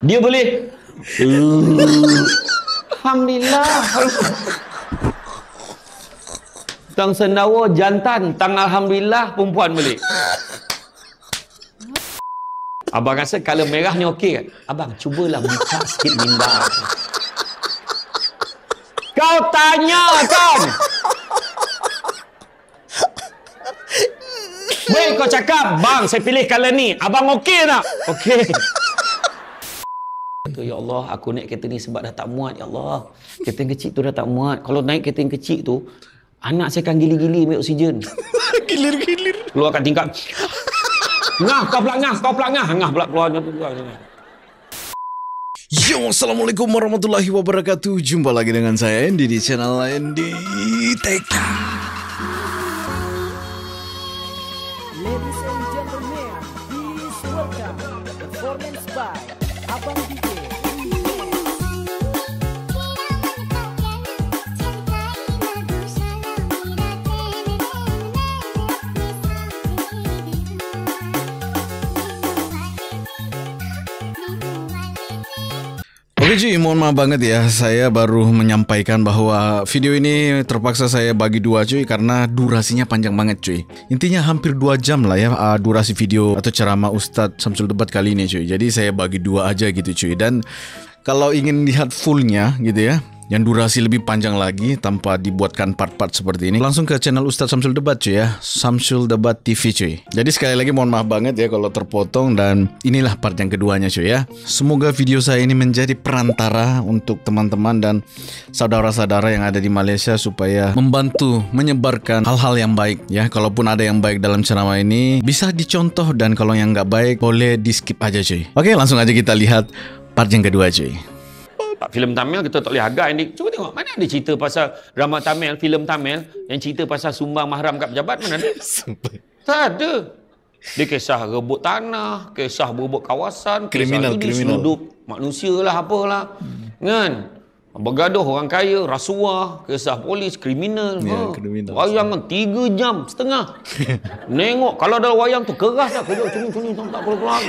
Dia boleh Alhamdulillah. Tang sendawa jantan, tang alhamdulillah perempuan boleh. Abang rasa kalau merah ni okey kan? Abang cubalah buka sikit minda. Kau tanya kan? Baik kau cakap, bang saya pilih color ni. Abang okey tak? Okey. Ya Allah, aku naik kereta ni sebab dah tak muat. Ya Allah, kereta yang kecil tu dah tak muat. Kalau naik kereta yang kecil tu, anak saya akan gili-gili ambil oksigen. Gilir-gilir. Keluar kat tingkap. Ngah, kau pula ngah, kau pula ngah. Ngah pula keluar. Yo, assalamualaikum warahmatullahi wabarakatuh. Jumpa lagi dengan saya Andy di channel Andy Tech. Ladies and gentlemen, please welcome performance by Abang DJ. Oke cuy, mohon maaf banget ya, saya baru menyampaikan bahwa video ini terpaksa saya bagi dua cuy, karena durasinya panjang banget cuy. Intinya hampir 2 jam lah ya durasi video atau ceramah Ustadz Samsul Debat kali ini cuy. Jadi saya bagi dua aja gitu cuy. Dan kalau ingin lihat fullnya gitu ya, yang durasi lebih panjang lagi tanpa dibuatkan part-part seperti ini, langsung ke channel Ustadz Samsul Debat cuy ya, Samsul Debat TV cuy. Jadi sekali lagi mohon maaf banget ya kalau terpotong, dan inilah part yang keduanya cuy ya. Semoga video saya ini menjadi perantara untuk teman-teman dan saudara-saudara yang ada di Malaysia supaya membantu menyebarkan hal-hal yang baik ya. Kalaupun ada yang baik dalam ceramah ini bisa dicontoh, dan kalau yang nggak baik boleh di skip aja cuy. Oke, langsung aja kita lihat part yang kedua cuy. Filem Tamil kita tak boleh hargai ni. Cuba tengok mana ada cerita pasal drama Tamil, filem Tamil yang cerita pasal sumbang mahram kat pejabat, mana ada? Tak ada. Dia kisah rebut tanah, kisah berebut kawasan, Kriminal, kisah hidup manusia lah apalah. Kan? Bergaduh orang kaya, rasuah, kisah polis, kriminal. Ya, kriminal. Wayang kan 3 jam setengah. Nengok kalau dalam wayang tu keras dah. Cuni tak boleh keluar.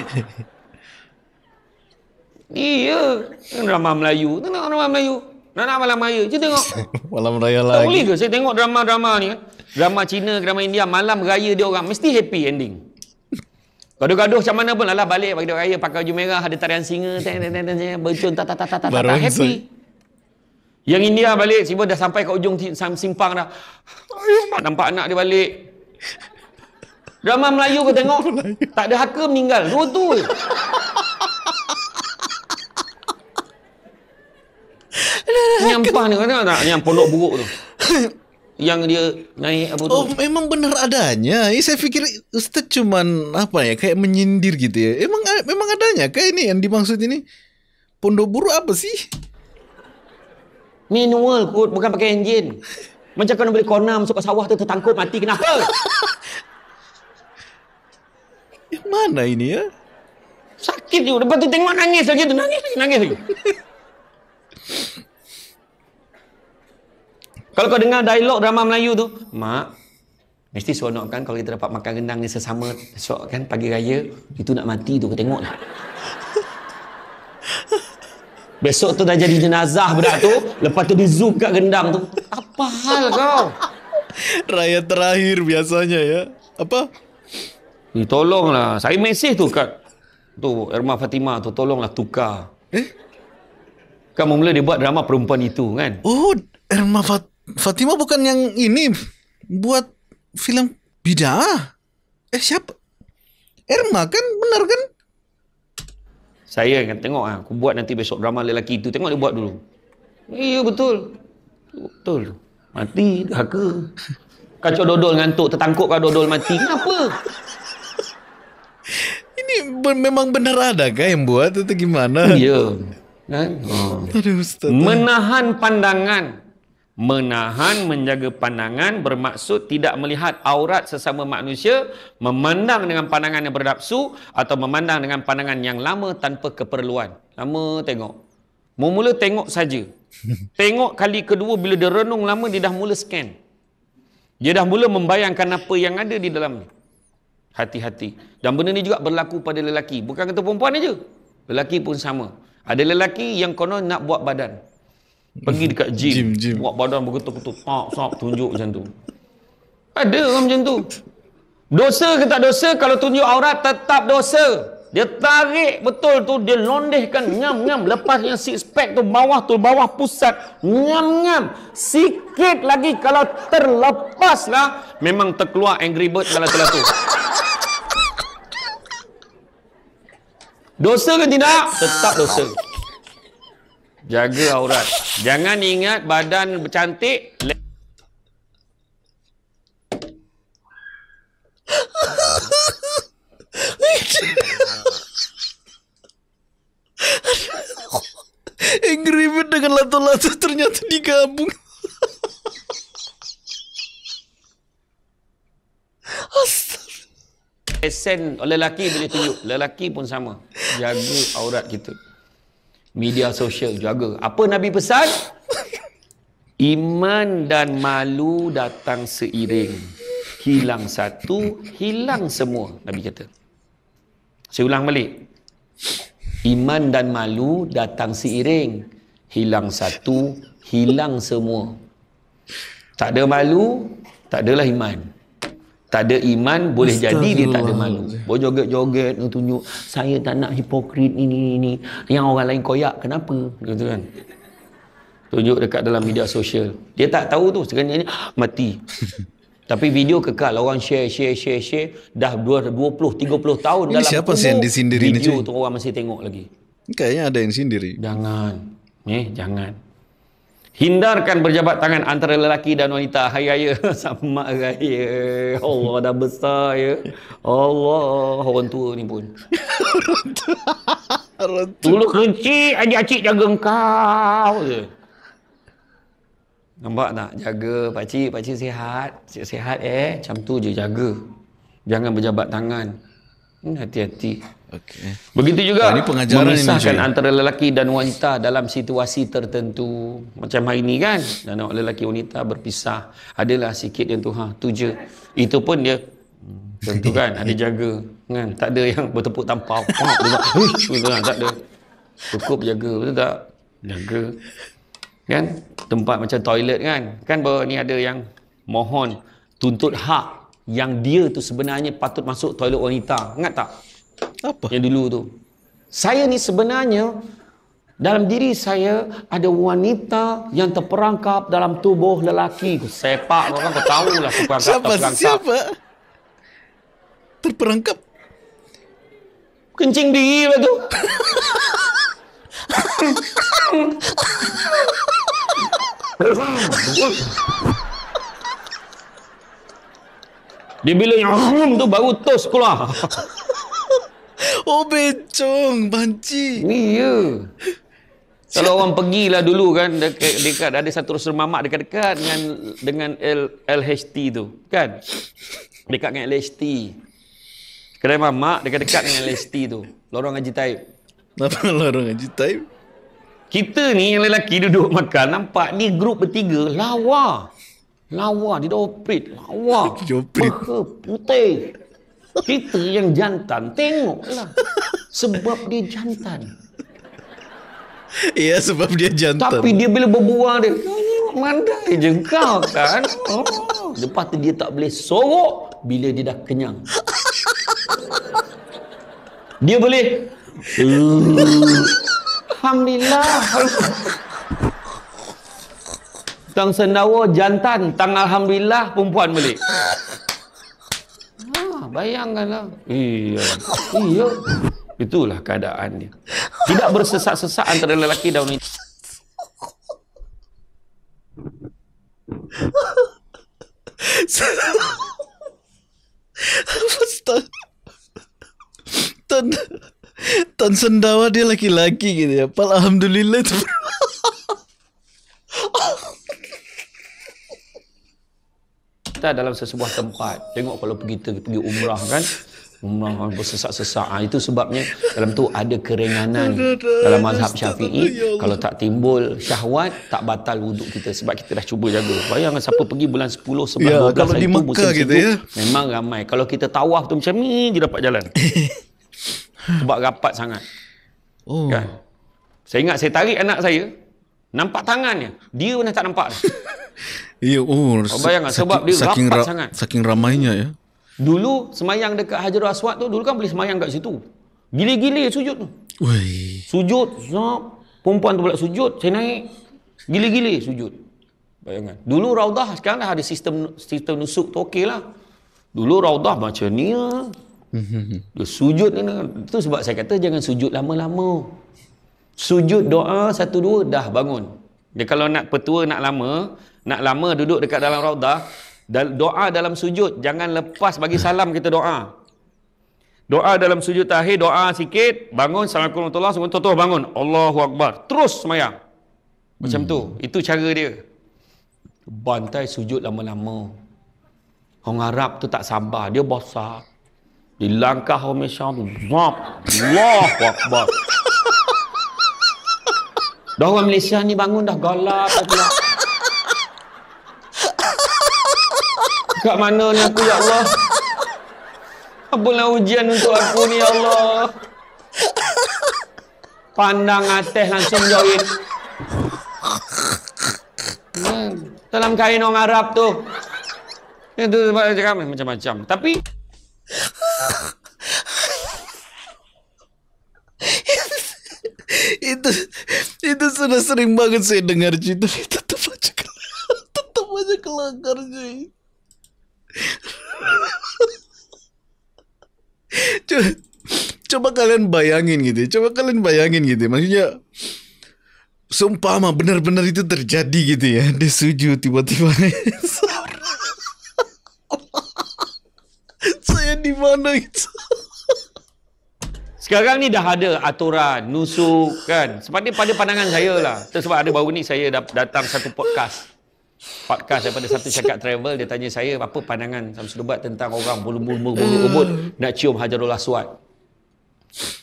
Iya, drama Melayu. Tengok drama Melayu. Nak malam raya. Cuba tengok. Malam raya Tak lagi. boleh ke saya tengok drama-drama ni kan? Drama Cina, drama India, malam raya dia orang mesti happy ending. Gaduh-gaduh macam mana pun, alah balik bagi raya pakai baju merah, ada tarian singa, bercun tak happy. Yang India balik, tiba dah sampai ke ujung simpang dah. Nampak anak dia balik. Drama Melayu kau tengok, tak ada haka meninggal. Dua tu je. Nyampah ni kau tengok tak? Yang pondok buruk tu. Yang dia naik apa tu? Oh, memang benar adanya. Saya fikir Ustaz cuman apa ya, kayak menyindir gitu ya. Memang adanya kayak ini yang dimaksud ini. Pondok buruk apa sih? Manual kot, bukan pakai enjin. Macam kau nak beli corner masuk ke sawah tu tertangkut mati kenapa? Yang mana ini ya? Sakit je. Lepas tu tengok nangis lagi tu. Nangis lagi. Kalau kau dengar dialog drama Melayu tu, mak, mesti seronok kan kalau kita dapat makan rendang ni sesama esok kan pagi raya, itu nak mati tu kau tengok lah. Besok tu dah jadi jenazah budak tu, lepas tu di zoom kat rendang tu. Apa hal kau? Raya terakhir biasanya ya. Apa? Tolonglah. Saya mesej tu kat tu Erma Fatimah tu, tolonglah tukar. Kan mula dia buat drama perempuan itu kan. Oh, Erma Fatimah bukan yang ini buat film bidah. Siapa? Erma kan, benar kan? Saya kan tengok aku buat nanti besok drama lelaki itu, tengok dia buat dulu. Iya betul. Betul. Mati dah ke? Kacau dodol ngantuk tertangkup kau dodol mati. Kenapa? Ini memang benar ada kah yang buat atau gimana? Iya. Kan? Aduh, Ustaz. Menahan pandangan. Menahan, menjaga pandangan bermaksud tidak melihat aurat sesama manusia, memandang dengan pandangan yang bernafsu atau memandang dengan pandangan yang lama tanpa keperluan. Lama tengok. Mula tengok saja. Tengok kali kedua bila dia renung lama, dia dah mula scan. Dia dah mula membayangkan apa yang ada di dalam. Hati-hati. Dan benda ni juga berlaku pada lelaki. Bukan kata perempuan aja. Lelaki pun sama. Ada lelaki yang konon nak buat badan. Pergi dekat gym. Buat badan bergetuk-getuk. Tunjuk macam tu. Ada orang macam tu. Dosa ke tak dosa? Kalau tunjuk aurat tetap dosa. Dia tarik betul tu, dia londehkan ngam-ngam. Lepas yang six pack tu bawah pusat ngam-ngam. Sikit lagi kalau terlepas lah, memang terkeluar Angry Bird dalam telah tu. Dosa ke tidak? Tetap dosa. Jaga aurat. Jangan ingat badan bercantik. Angry Bird dengan lato-lato ternyata digabung. Esen lelaki boleh tunjuk. Lelaki pun sama. Jaga aurat kita. Media sosial jaga. Apa Nabi pesan? Iman dan malu datang seiring. Hilang satu, hilang semua. Nabi kata. Saya ulang balik. Iman dan malu datang seiring. Hilang satu, hilang semua. Tak ada malu, tak adalah iman. Tak ada iman, boleh jadi dia tak ada malu. Boleh joget-joget, tunjuk, saya tak nak hipokrit ini. Yang orang lain koyak, kenapa? Gitu kan. Tunjuk dekat dalam media sosial. Dia tak tahu tu, sekiranya mati. Tapi video kekal, orang share. Dah 20-30 tahun ini dalam siapa sih yang disindiri ni, video tu orang masih tengok lagi. Kayaknya ada yang sendiri. Jangan. Jangan. Hindarkan berjabat tangan antara lelaki dan wanita. Hari raya sama raya. Allah dah besar ya. Allah, orang tua ni pun. Dulu kecil, adik-acik jaga engkau je. Nampak tak? Jaga pakcik sihat. Sihat macam tu je jaga. Jangan berjabat tangan. Hati-hati. Okay. Begitu juga ini pengajaran memisahkan ini, antara lelaki dan wanita dalam situasi tertentu. Macam hari ni kan, anak lelaki wanita berpisah. Adalah sikit yang tu, tu je. Itu pun dia tentu kan, ada jaga kan. Tak ada yang bertepuk tampau. Tak ada. Cukup jaga, betul tak? Jaga. Kan? Tempat macam toilet kan. Kan baru ni ada yang mohon tuntut hak yang dia tu sebenarnya patut masuk toilet wanita. Ingat tak? Apa? Yang dulu tu. Saya ni sebenarnya dalam diri saya ada wanita yang terperangkap dalam tubuh lelaki. Sepak orang kau tahulah terperangkap. Siapa? Terperangkap? Kencing diri lah tu. Dia bila yang tu baru tos keluar. Oh bencong, banci. Iya. Kalau orang pergilah dulu kan dekat ada satu Rasul Mamak dekat-dekat dengan LHT tu, kan? Dekat dengan LHT. Kedai Mamak dekat-dekat dengan LHT tu. Lorong Haji Taib. Apa lorong Haji Taib? Kita ni yang lelaki duduk makan, nampak ni grup bertiga lawa. Dia dah operate, lawa. Muka putih. Kita yang jantan, tengoklah. Sebab dia jantan. Iya, sebab dia jantan. Tapi dia bila berbual dia, mandai je kau kan. Lepas tu dia tak boleh sorok bila dia dah kenyang. Dia boleh Alhamdulillah. Tang sendawa jantan, tang alhamdulillah perempuan balik. Bayangkanlah. Iya. Itulah keadaan dia. Tidak bersesak-sesak antara lelaki dan wanita. Tan sendawa dia laki-laki gitu ya. Alhamdulillah itu. Kita dalam sesebuah tempat, tengok kalau pergi umrah kan, umrah bersesak-sesak. Itu sebabnya dalam tu ada keringanan dalam mazhab Syafi'i. Kalau tak timbul syahwat, tak batal wuduk kita sebab kita dah cuba jaga. Bayangkan siapa pergi bulan 10, 11, ya, 12 kalau di Mekah gitu ya. Memang ramai. Kalau kita tawaf tu macam ni dia dapat jalan. Sebab rapat sangat. Oh. Kan? Saya ingat saya tarik anak saya, nampak tangannya. Dia pun dah tak nampak dah. Iya, Bayangkan sebab dia rapat sangat. Saking ramainya ya. Dulu semayang dekat Hajarul Aswad tu, dulu kan boleh semayang kat situ. Gila-gila sujud tu. Woi. Sujud, perempuan tu pula sujud, saya naik. Gila-gila sujud. Bayangkan. Dulu Raudah, sekarang dah ada sistem nusuk tu okey lah. Dulu Raudah macam ni lah. Dia sujud ni. Itu sebab saya kata jangan sujud lama-lama. Sujud doa 1-2 dah bangun. Dia kalau nak petua, nak lama duduk dekat dalam Raudah, doa dalam sujud, jangan lepas bagi salam kita doa. Doa dalam sujud terakhir, doa sikit, bangun, Assalamualaikum warahmatullahi wabarakatuh, terus bangun, Allahu Akbar, terus semayang. Macam tu, itu cara dia. Bantai sujud lama-lama. Orang Arab tu tak sabar, dia bosak. Di langkah orang Malaysia tu, Allahu Akbar. Dah orang Malaysia ni bangun dah galak pula. Kat mana ni aku, ya Allah? Apalah ujian untuk aku ni, ya Allah? Pandang atas langsung join. Dalam kain orang Arab tu. Itu sebab dia cakap macam-macam. Tapi itu sudah sering banget saya dengar cerita. Tetap aja kelakar cuy. Coba kalian bayangin gitu. Maksudnya seumpama benar-benar itu terjadi gitu ya. Dia sujud tiba-tiba. Saya di mana gitu. sekarang ni dah ada aturan nusuk kan. Sebab dia pada pandangan saya lah. Sebab ada baru ni saya datang satu podcast daripada satu cakap travel. Dia tanya saya apa pandangan Samsul Ubat tentang orang bulu-bulu nak cium Hajarul Aswad.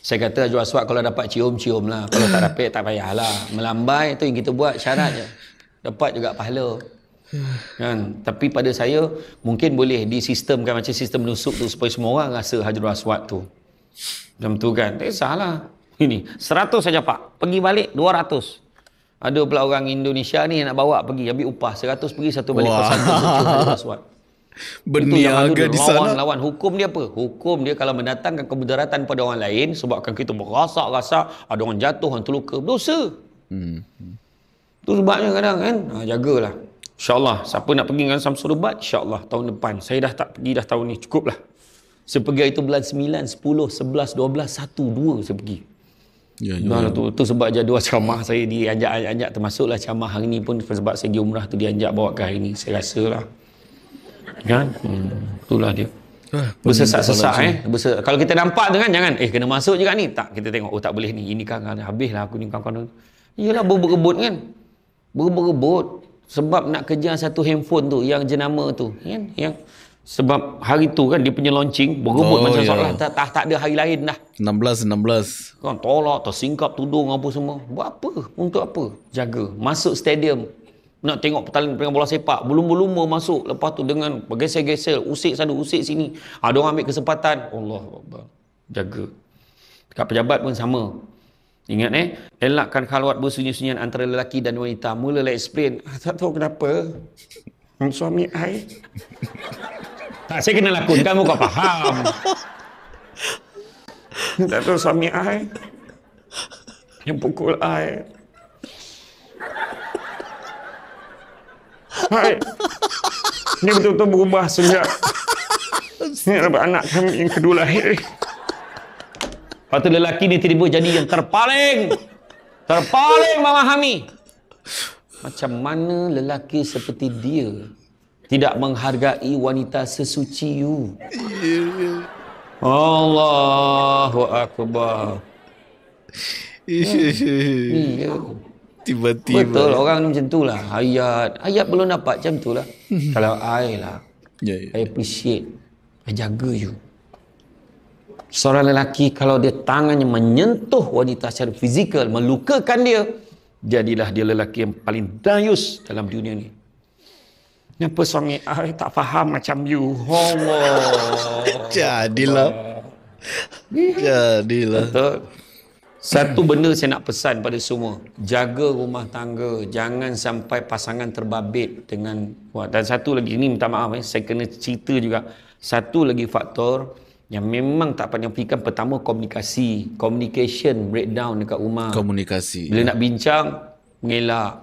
Saya kata Hajarul Aswad kalau dapat cium lah, kalau tak dapat tak payahlah. Melambai tu yang kita buat syarat je, dapat juga pahala kan. Tapi pada saya mungkin boleh disistemkan macam sistem nusuk tu supaya semua orang rasa Hajarul Aswad tu macam tu kan. Tak kisahlah. Ini 100 saja pak, pergi balik 200. Ada pula orang Indonesia ni nak bawa pergi, ambil upah 100 pergi, 1 balik pasal Hajarul Aswad. Berniaga di sana. Lawan hukum dia apa? Hukum dia kalau mendatangkan kemudaratan pada orang lain sebabkan kita berasak-rasak, ada orang jatuh, orang terluka, dosa. Tu sebabnya kadang kan, jagalah. InsyaAllah siapa nak pergi dengan Samsul Ubat, InsyaAllah tahun depan. Saya dah tak pergi dah tahun ni, cukup lah. Saya pergi itu bulan 9, 10, 11, 12, 1, 2 saya pergi. Ya. Tu sebab jadual ceramah saya dianjak-anjak, termasuklah ceramah hari ni pun sebab saya pergi umrah tu dianjak bawa ke hari ni. Saya rasa lah. Kan? Itulah dia. Bersesak-sesak kalau kita nampak tu kan, jangan kena masuk juga ni. Tak, kita tengok tak boleh ni. Ini kan habislah aku ni kawan-kawan. Iyalah berebut kan. Berebut sebab nak kejar satu handphone tu yang jenama tu kan, yang sebab hari tu kan dia punya launching berebut macam seolah tak ada hari lain dah. 16 kan, tolak tersingkap tudung apa semua. Buat apa? Untuk apa? Jaga masuk stadium nak tengok pertandingan bola sepak, belum masuk, lepas tu dengan bergeser-geser, usik sana usik sini, ada orang ambil kesempatan. Allah Akbar. Jaga. Dekat pejabat pun sama. Ingat elakkan khalwat bersunyi-sunyian antara lelaki dan wanita. Mulalah explain, tak tahu kenapa suami I tak, saya kena lakon, kamu kau faham. Tak tahu suami I yang pukul I. Hai, ini betul-betul berubah sejak anak kami yang kedua lahir. Lepas tu lelaki ni tiba-tiba jadi yang terpaling memahami macam mana lelaki seperti dia tidak menghargai wanita sesuci you. Allahu Akbar. Iya. Tiba-tiba. Betul, orang ni macam tu lah. Ayat belum dapat macam tu lah. Kalau I lah, I appreciate, I jaga you. Seorang lelaki kalau dia tangannya menyentuh wanita secara fizikal, melukakan dia, jadilah dia lelaki yang paling dayus dalam dunia ni. Kenapa suami I tak faham macam you? Allah. Jadilah. Betul. Satu benda saya nak pesan pada semua, jaga rumah tangga, jangan sampai pasangan terbabit dengan. Dan satu lagi, ini minta maaf saya kena cerita juga. Satu lagi faktor yang memang tak pandang fikir, pertama komunikasi, communication breakdown dekat rumah. Komunikasi. Bila nak bincang, mengelak.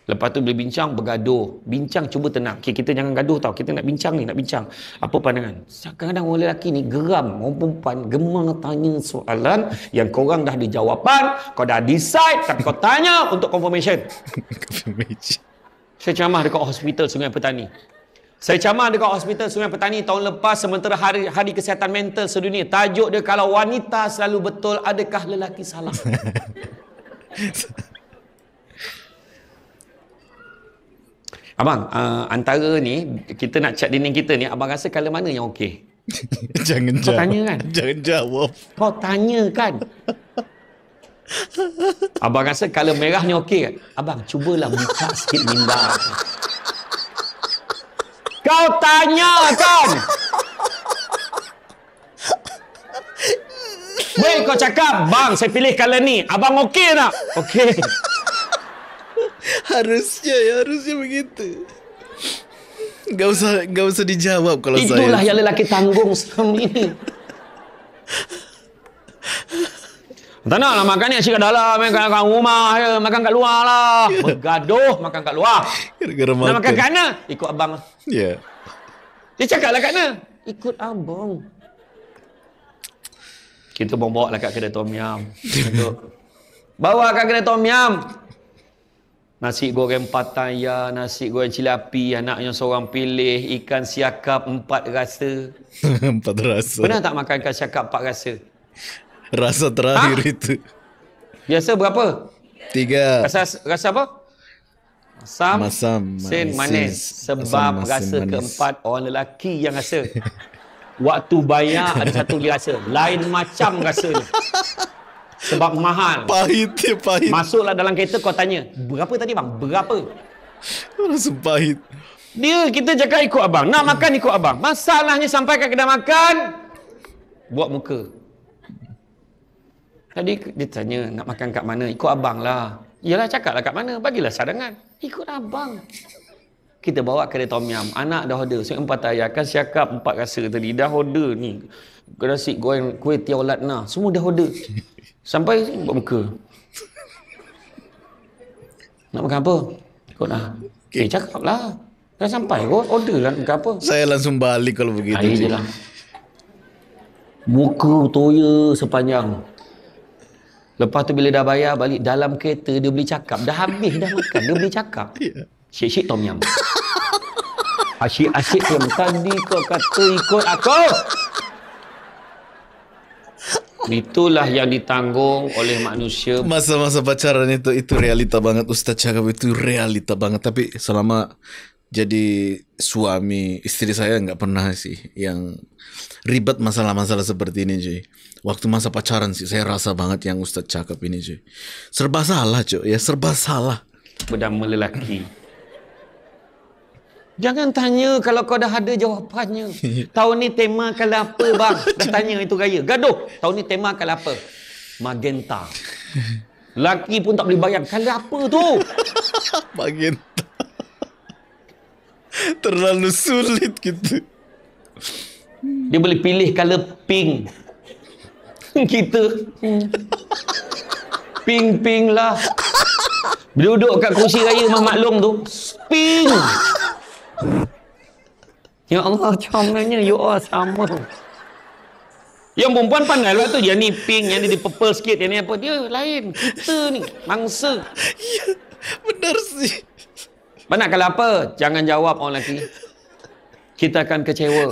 Lepas tu bila bincang, bergaduh. Bincang cuba tenang. Okay, kita jangan gaduh tau. Kita nak bincang ni, nak bincang. Apa pandangan? Kadang-kadang orang lelaki ni geram. Orang perempuan gemar tanya soalan yang korang dah ada jawapan, kau dah decide, tapi kau tanya untuk confirmation. Saya ceramah dekat hospital Sungai Petani. Saya ceramah dekat hospital Sungai Petani tahun lepas sementara hari kesihatan mental sedunia. Tajuk dia, kalau wanita selalu betul, adakah lelaki salah? Abang, antara ni, kita nak cat dinding kita ni, abang rasa colour mana yang okey? Jangan Kau jawab. tanya kan? Jangan jawab. Kau tanya kan? Abang rasa colour merah ni okey kan? Abang, cubalah buka sikit minda. Kau tanya kan? Weh, kau cakap, bang, saya pilih colour ni. Abang okey tak? Okey. Harusnya begitu. Gak usah dijawab kalau Itulah saya. yang lelaki tanggung selama ini. Tak nak lah makan ni asyik kat dalam, makan kat rumah je, makan kat luar lah. Bergaduh, makan kat luar. Gara-gara Nak makan kat mana? Ikut abang lah. Ya. Dia cakap lah kat mana? Ikut abang. Kita bawa lah kat kedai Tom Yam. Bawa kat kedai Tom Yam. Nasi goreng Pattaya, nasi goreng cili api, anaknya seorang pilih, ikan siakap 4 rasa. 4 rasa. Pernah tak makan ikan siakap 4 rasa? Rasa terakhir itu. Biasa berapa? 3. Rasa apa? Asam, Masam, sen, manis. manis. Sebab Asam, masin, rasa manis. keempat orang lelaki yang rasa. Waktu bayar ada satu dia rasa. Lain macam rasanya. Sebab mahal. Pahit dia, pahit. Masuklah dalam kereta kau tanya, berapa tadi bang? Berapa? Langsung pahit. Dia, kita cakap ikut abang. Nak makan ikut abang. Masalahnya sampai kat kedai makan, buat muka. Tadi dia tanya, nak makan kat mana? Ikut abang lah. Yalah, cakaplah kat mana. Bagilah sarangan. Ikut abang. Kita bawa kedai Tom Yam. Anak dah order. Saya 4 ayah. Kan siakap 4 rasa tadi. Dah order ni. Nasi goreng, kuih tiaw latna. Semua dah order. Sampai buat muka. Nak makan apa? Ikut lah. Okay. Cakap lah. Dah sampai kot. Order lah nak makan apa. Saya langsung balik kalau begitu. Air je lah. Muka toya sepanjang. Lepas tu bila dah bayar balik dalam kereta, dia boleh cakap. Dah habis dah makan. Dia boleh cakap. Syik-syik Tom Yam. Asyik-asyik yang tadi kau kata ikut aku. Itulah yang ditanggung oleh manusia. Masa-masa pacaran itu realita banget. Ustaz cakap itu realita banget. Tapi selama jadi suami, istri saya nggak pernah sih yang ribet masalah-masalah seperti ini cuy. Waktu masa pacaran sih saya rasa banget yang Ustaz cakap ini cuy. Serba salah cuy, ya serba salah. Berdama lelaki. Jangan tanya kalau kau dah ada jawapannya. Tahun ni tema kalau apa bang? Dah tanya itu raya. Gaduh. Tahun ni tema kalau apa? Magenta. Laki pun tak boleh bayang. Kalau apa tu? Magenta. Terlalu sulit gitu. Dia boleh pilih color pink. Kita pink lah. Duduk kat kursi raya Mak Long tu, pink. Ya Allah, comelnya you all sama. Yang perempuan pandai lah tu. Dia ni pink, yang ni purple sikit, yang ni apa. Dia lain. Kita ni mangsa. Ya, benar sih. Nak kalau apa? Jangan jawab orang lelaki. Kita akan kecewa.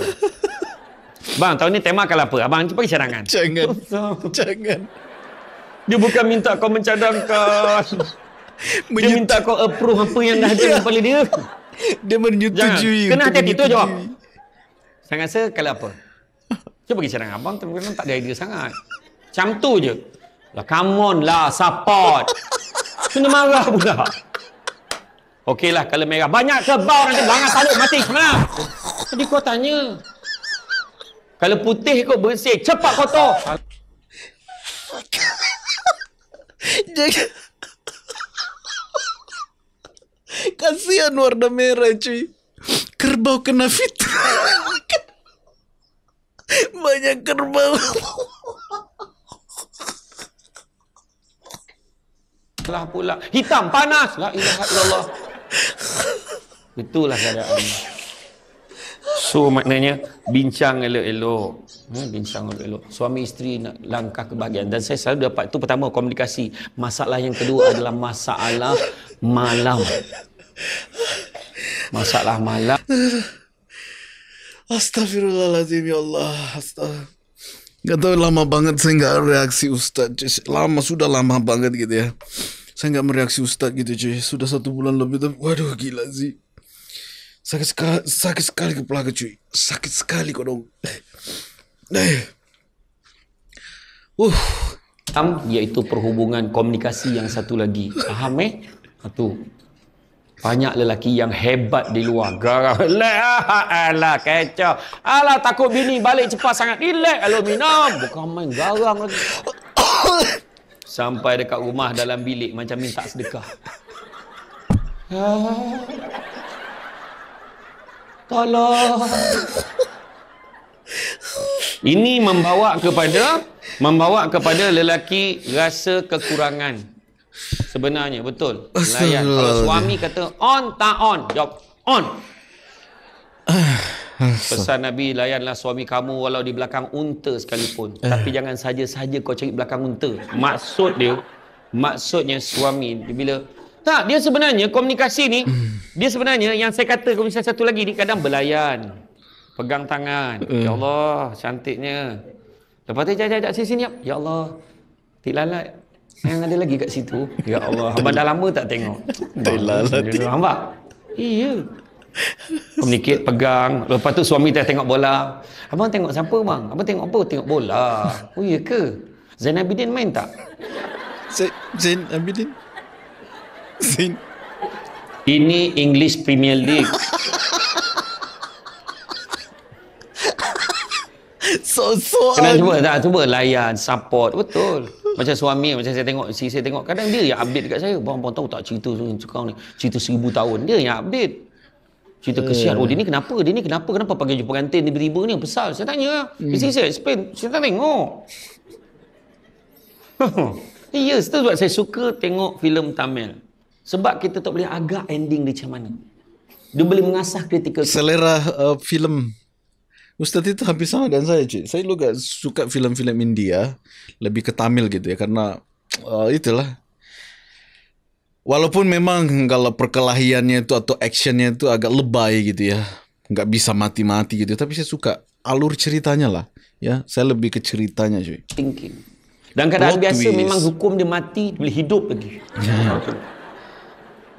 Bang, tahun ni tema kalau apa? Abang bagi cadangan. Jangan. Jangan. Dia bukan minta kau mencadangkan. Dia minta kau approve apa yang dah ada dalam kepala dia. Dia menyetujui. Kena untuk hati-hati tu jawab. menyetujui. Saya rasa kalau apa? Cuba bagi cadangan. Abang kadang-kadang tak ada idea sangat. Macam tu je. Lah, come on lah, support. Kena marah pula. Okeylah, kalau merah. Banyak ke bau nanti bangat talut mati. Mana? Tadi kau tanya. Kalau putih kau bersih, cepat kotor. Jangan. Kasihan warna merah cuy. Kerbau kena fitnah. Banyak kerbau. Lah pula. Hitam, panas. La ilaha illallah. Itulah keadaan. So maknanya bincang elok-elok. Bincang elok-elok. Suami isteri nak langkah kebahagiaan. Dan saya selalu dapat itu pertama komunikasi. Masalah yang kedua adalah masalah malam. Masalah malam. Astaghfirullahaladzim ya Allah. Gak tahu lama banget saya gak reaksi Ustaz. Sudah lama banget gitu ya. Saya gak mereaksi Ustaz gitu cuy. Sudah 1 bulan lebih. Tapi, waduh gila sih. Sakit sekali kepala cuy. Sakit sekali kok dong. Iaitu perhubungan komunikasi yang satu lagi. Faham Satu. Banyak lelaki yang hebat di luar. Garang. Alah, kecoh. Alah, takut bini balik cepat sangat. Relax, aluminium. Bukan main garang lagi. Sampai dekat rumah dalam bilik macam minta sedekah. Tolong. Ini membawa kepada lelaki rasa kekurangan. Sebenarnya betul. Layan. Kalau suami kata on, tak on. Jawab on. Pesan Nabi, layanlah suami kamu walau di belakang unta sekalipun. Tapi jangan saja-saja kau cari belakang unta. Maksudnya suami bila tak, dia sebenarnya komunikasi ni, dia sebenarnya yang saya kata komunikasi satu lagi ni kadang belayan. Pegang tangan. Ya Allah, cantiknya. Lepas tu jap sini. Ya Allah. Tilalat. Yang ada lagi kat situ. Ya Allah, hamba dah lama tak tengok. Hamba. Iya. Communicate, pegang. Lepas tu suami tengok bola. Abang tengok siapa bang? Abang tengok apa? Tengok bola. Oh iya ke? Zain Abidin main tak? Zain Abidin? Zain. Ini English Premier League. Kena cuba layan, support. Betul. Macam suami, macam saya tengok kadang dia yang update dekat saya. Bang tahu tak cerita sekarang ni, cerita 1000 tahun dia yang update. Cerita kesian. Oh, dia ni kenapa pakai jumpa pengantin tiba-tiba ni besar. Saya tanya. Saya explain. Saya tak tengok. Ya, itu sebab saya suka tengok filem Tamil. Sebab kita tak boleh agak ending dia macam mana. Dia boleh mengasah critical selera filem. Ustaz itu hampir sama dengan saya cuy. Saya juga suka filem-filem India, lebih ke Tamil gitu ya, karena itulah. Walaupun memang kalau perkelahiannya itu atau actionnya itu agak lebay gitu ya, nggak bisa mati-mati gitu, tapi saya suka alur ceritanya lah ya. Saya lebih ke ceritanya cuy. Thinking. Dan keadaan biasa memang hukum dia mati, dia boleh hidup lagi.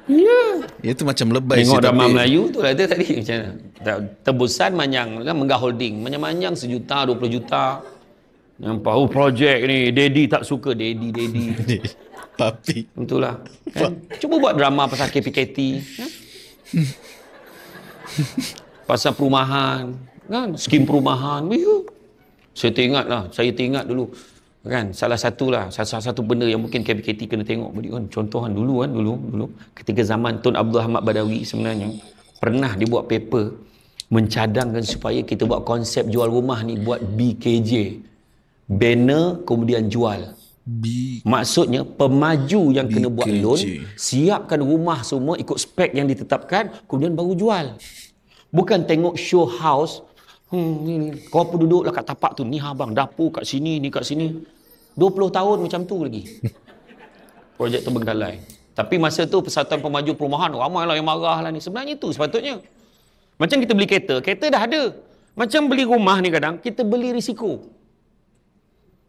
Ya. Itu macam lebay. Tengok drama Melayu tu lah dia tadi macam tebusan manyang kan, Menggah Holding manyang 1 juta 20 juta. Nampak projek ni daddy tak suka daddy. Papi. Itulah kan. Cuba buat drama pasal KPKT kan? Pasal perumahan kan, skim perumahan. Saya teringat dulu kan, salah satu benda yang mungkin KPKT kena tengok kan, contohan dulu ketika zaman Tun Abdul Hamid Badawi sebenarnya pernah dibuat paper mencadangkan supaya kita buat konsep jual rumah ni buat BKJ, banner kemudian jual. Maksudnya pemaju yang kena buat loan, siapkan rumah semua ikut spek yang ditetapkan, kemudian baru jual. Bukan tengok show house. Kau apa duduklah kat tapak tu, ni abang dapur kat sini, ni kat sini. 20 tahun macam tu lagi. Projek terbengkalai. Tapi masa tu Persatuan Pemaju Perumahan ramailah yang marah lah ni. Sebenarnya itu sepatutnya. Macam kita beli kereta dah ada. Macam beli rumah ni kadang kita beli risiko.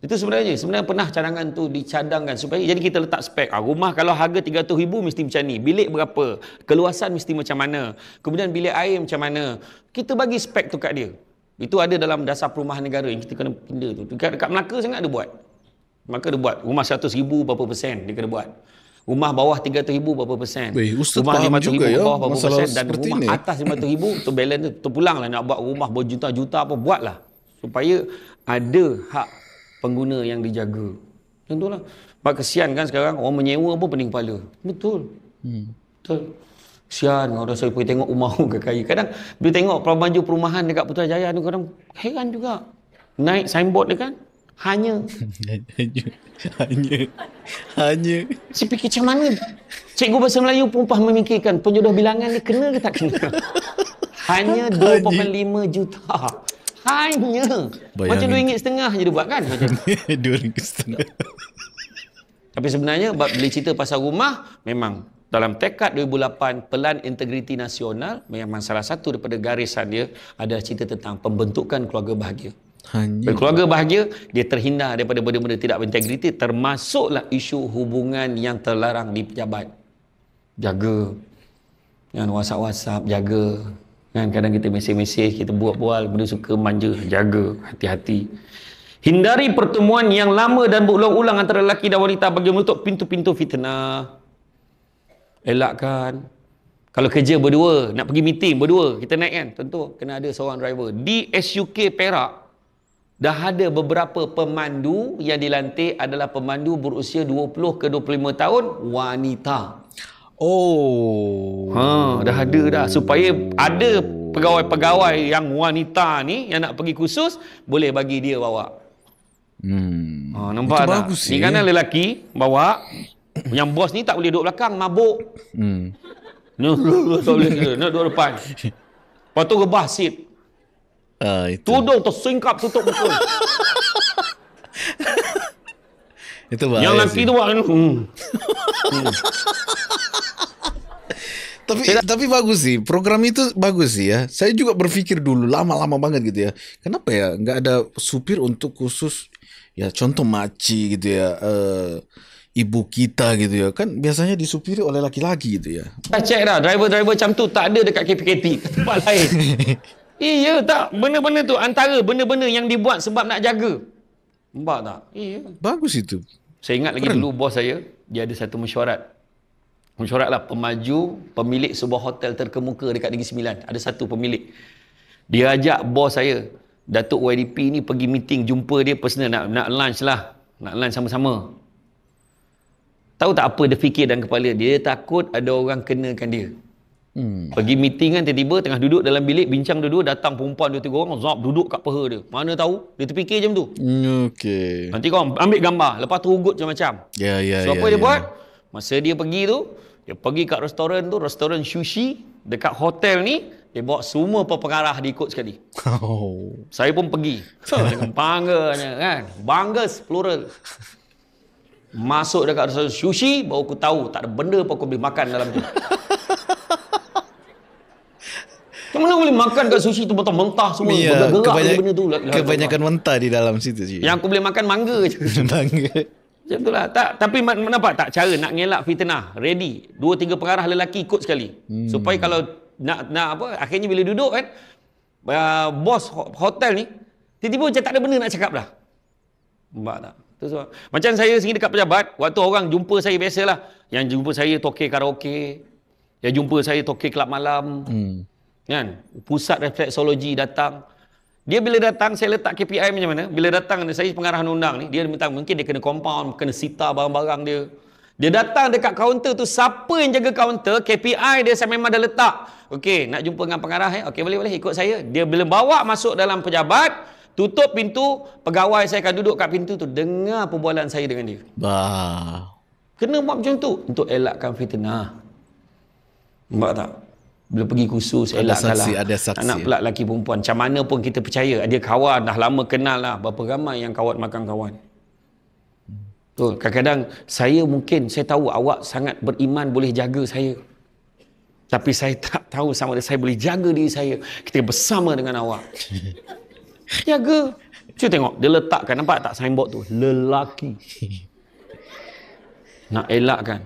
Itu sebenarnya pernah cadangan tu dicadangkan supaya jadi kita letak spek. Rumah kalau harga 300,000 mesti macam ni. Bilik berapa? Keluasan mesti macam mana? Kemudian bilik air macam mana? Kita bagi spek tu kat dia. Itu ada dalam dasar perumahan negara yang kita kena pindah tu. Dekat Melaka sangat ada buat. Maka dia buat rumah 100,000 berapa persen dia kena buat. Rumah bawah 300,000 berapa persen. Rumah 500,000 bawah berapa persen. Dan rumah ini atas 500,000 tu balance tu pulang lah nak buat rumah berjuta-juta apa buatlah. Supaya ada hak pengguna yang dijaga. Tentulah. Sebab kesian kan sekarang orang menyewa pun pening kepala. Betul. Betul. Kesian orang saya pergi tengok rumah orang kaya. Kadang bila tengok baju perumahan dekat Putrajaya tu kadang heran juga. Naik signboard dia kan hanya. hanya. Saya fikir macam mana cikgu bahasa Melayu perempuan memikirkan penjodoh bilangan ni kena ke tak kena. Hanya 2.5 juta. Hanya. Macam RM2.50 je dia buat kan. RM2.50. Tapi sebenarnya bila cerita pasal rumah, memang dalam tekad 2008 Pelan Integriti Nasional, memang salah satu daripada garisan dia adalah cerita tentang pembentukan keluarga bahagia. Dan keluarga bahagia, dia terhindar daripada benda-benda tidak berintegriti, termasuklah isu hubungan yang terlarang di pejabat. Jaga. Yang WhatsApp, jaga. Kan kadang kita mesej-mesej, kita buat-bual, benda suka manja, jaga, hati-hati. Hindari pertemuan yang lama dan berulang-ulang antara lelaki dan wanita bagi menutup pintu-pintu fitnah. Elakkan. Kalau kerja berdua, nak pergi meeting berdua, kita naik kan, tentu kena ada seorang driver. Di SUK Perak, dah ada beberapa pemandu yang dilantik adalah pemandu berusia 20 ke 25 tahun, wanita. Dah ada dah. Supaya ada pegawai-pegawai yang wanita ni yang nak pergi kursus, boleh bagi dia bawa. Nampak itu tak? Bagus Ni kan lelaki bawa, yang bos ni tak boleh duduk belakang, mabuk. Tak boleh, nak duduk depan. Lepas tu rebah seat. Tudung tersingkap tutup betul. Itu bahaya. Yang lelaki tu buat Tapi bagus sih, program itu bagus sih ya. Saya juga berpikir dulu lama-lama banget gitu ya. Kenapa ya nggak ada supir untuk khusus ya, contoh makcik gitu ya, ibu kita gitu ya. Kan biasanya disupiri oleh laki-laki gitu ya. Dah cek dah, driver-driver macam tu tak ada dekat KPKT, tempat lain. Iya tak, benda-benda tu antara benda-benda yang dibuat sebab nak jaga. Nampak tak? Iya. Bagus itu. Saya ingat lagi dulu bos saya, dia ada satu mesyuarat. Mesyuarat lah pemaju pemilik sebuah hotel terkemuka dekat Negeri Sembilan. Ada satu pemilik. Dia ajak bos saya, Datuk YDP ni pergi meeting, jumpa dia personal, nak lunch lah. Nak lunch sama-sama. Tahu tak apa dia fikir dalam kepala dia? Dia takut ada orang kenakan dia. Pergi meeting kan, tiba-tiba tengah duduk dalam bilik, bincang dua-dua, datang perempuan 2-3 orang, zap, duduk kat peha dia. Mana tahu? Dia terfikir macam tu. Okey. Nanti kau ambil gambar, lepas tu ugut macam-macam. Ya. So apa dia buat? Masa dia pergi tu, dia pergi kat restoran tu, restoran sushi dekat hotel ni, dia bawa semua pengarah dia ikut sekali. Saya pun pergi. Dengan bangganya kan. Banggas plural. Masuk dekat restoran sushi, baru aku tahu tak ada benda apa aku boleh makan dalam tu. Macam mana boleh makan kat sushi tu mentah-mentah semua, bergerak benda tu. Kebanyakan mentah di dalam situ je. Yang aku boleh makan mangga je. Mangga. Macam itulah. Tapi nampak tak cara nak ngelak fitnah? Ready. 2-3 pengarah lelaki ikut sekali. Supaya kalau nak apa, akhirnya bila duduk kan, bos hotel ni tiba-tiba macam tak ada benda nak cakap dah. Nampak tak? Macam saya sendiri dekat pejabat, waktu orang jumpa saya biasalah. Yang jumpa saya tokek karaoke, yang jumpa saya tokek kelab malam. Kan? Pusat refleksologi datang. Dia bila datang, saya letak KPI macam mana? Bila datang, saya pengarahan undang ni, dia minta mungkin dia kena compound, kena sita barang-barang dia. Dia datang dekat kaunter tu, siapa yang jaga kaunter, KPI dia saya memang dah letak. Okey, nak jumpa dengan pengarah okey, boleh ikut saya. Dia bila bawa masuk dalam pejabat, tutup pintu, pegawai saya akan duduk kat pintu tu, dengar perbualan saya dengan dia. Kena buat macam tu untuk elakkan fitnah. Nampak tak? Bila pergi kursus, elakkanlah. Ada saksi. Anak pula lelaki perempuan. Macam mana pun kita percaya. Dia kawan, dah lama kenal lah. Berapa ramai yang kawan makan kawan. Betul. Kadang-kadang saya tahu awak sangat beriman boleh jaga saya. Tapi saya tak tahu sama ada saya boleh jaga diri saya ketika bersama dengan awak. Jaga. Cuba tengok. Dia letakkan, nampak tak signboard tu? Lelaki. Nak elakkan.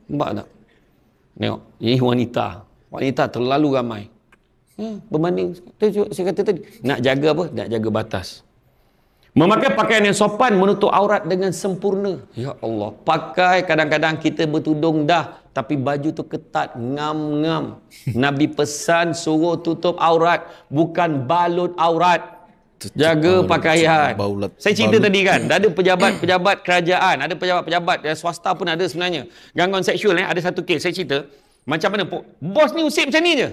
Nampak tak? Tengok. Ini wanita. Wanita terlalu ramai. Berbanding, saya kata tadi, nak jaga apa? Nak jaga batas. Memakai pakaian yang sopan menutup aurat dengan sempurna. Ya Allah. Pakai kadang-kadang kita bertudung dah, tapi baju tu ketat, ngam-ngam. Nabi pesan suruh tutup aurat, bukan balut aurat. Jaga pakaian. Baulat. Saya cerita tadi kan, ada pejabat-pejabat kerajaan, ada pejabat-pejabat swasta pun ada sebenarnya. Gangguan seksual ada satu kes saya cerita. Macam mana bos ni usip macam ni je.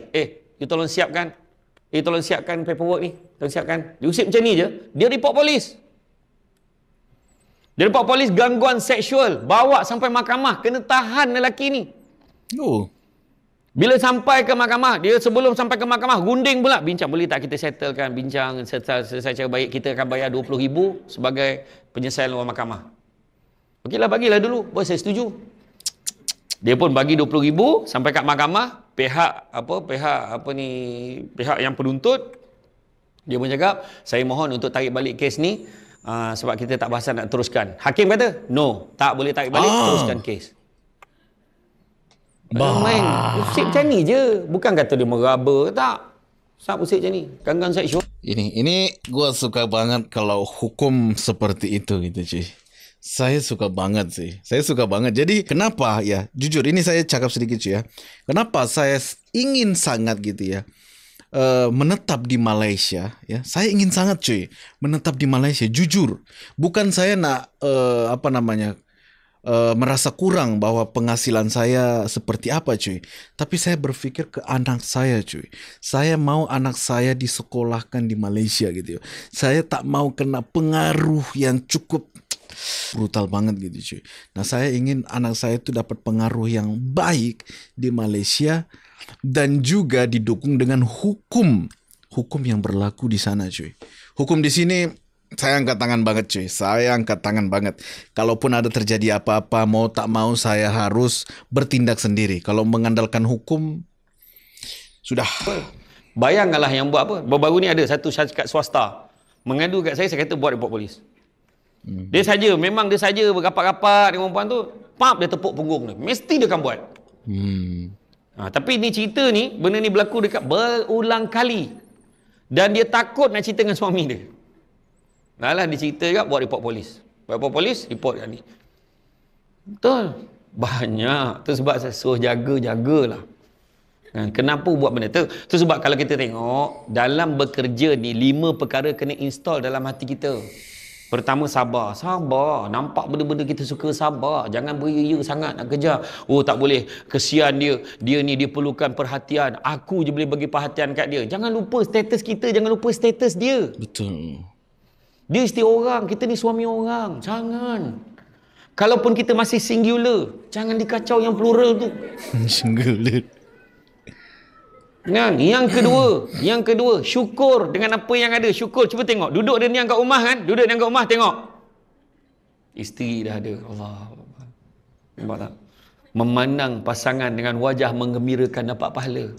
You tolong siapkan. Tolong siapkan paperwork ni. Tolong siapkan. Dia usip macam ni je. Dia report polis. Dia report polis gangguan seksual. Bawa sampai mahkamah. Kena tahan lelaki ni. Oh. Bila sampai ke mahkamah, dia sebelum sampai ke mahkamah, gunding pula. Bincang, boleh tak kita settlekan, bincang selesai cara baik, kita akan bayar RM20,000 sebagai penyelesaian luar mahkamah. Okeylah, bagilah dulu. Bos, saya setuju. Dia pun bagi RM20,000 sampai kat mahkamah, pihak yang penuntut, dia pun cakap, saya mohon untuk tarik balik kes ni, sebab kita tak berasa nak teruskan. Hakim kata, no, tak boleh tarik balik, teruskan kes. Main usik macam ni je. Bukan kata dia meraba, tak. Sap usik macam ni. Gangguan seksual. Ini gua suka banget kalau hukum seperti itu gitu cuy. Saya suka banget sih. Saya suka banget. Jadi kenapa ya? Jujur ini saya cakap sedikit cuy ya. Kenapa saya ingin sangat gitu ya. Menetap di Malaysia ya. Saya ingin sangat cuy menetap di Malaysia, jujur. Bukan saya nak merasa kurang bahwa penghasilan saya seperti apa cuy. Tapi saya berpikir ke anak saya cuy. Saya mau anak saya disekolahkan di Malaysia gitu. Saya tak mau kena pengaruh yang cukup brutal banget gitu cuy. Nah, saya ingin anak saya itu dapat pengaruh yang baik di Malaysia dan juga didukung dengan hukum yang berlaku di sana cuy. Hukum di sini saya angkat tangan banget cuy. Saya angkat tangan banget. Kalaupun ada terjadi apa-apa, mau tak mau saya harus bertindak sendiri. Kalau mengandalkan hukum, sudah. Bayangkanlah yang buat apa. Baru-baru ni ada satu syarikat swasta mengadu kat saya kata buat report polis. Dia saja berapat-rapat dengan perempuan tu, dia tepuk punggung dia. Mesti dia akan buat. Tapi ni cerita ni, benda ni berlaku dekat berulang kali. Dan dia takut nak cerita dengan suami dia. Dia cerita kat buat report polis. Buat report polis, report kat ni. Betul. Banyak. Tu sebab saya suruh jagalah. Kenapa buat benda tu? Tu sebab kalau kita tengok, dalam bekerja ni, 5 perkara kena install dalam hati kita. Pertama, sabar. Sabar. Nampak benda-benda kita suka, sabar. Jangan beria-ia sangat nak kejar. Oh, tak boleh. Kesian dia. Dia ni, dia perlukan perhatian. Aku je boleh bagi perhatian kat dia. Jangan lupa status kita. Jangan lupa status dia. Betul. Dia isteri orang, kita ni suami orang. Jangan. Kalaupun kita masih singular, jangan dikacau yang plural tu. Singular. Yang kedua, syukur dengan apa yang ada. Syukur, cuba tengok. Duduk dia ni kat rumah kan? Duduk dia kat rumah, tengok. Isteri dah ada. Allah. Nampak tak? Memandang pasangan dengan wajah menggembirakan dapat pahala.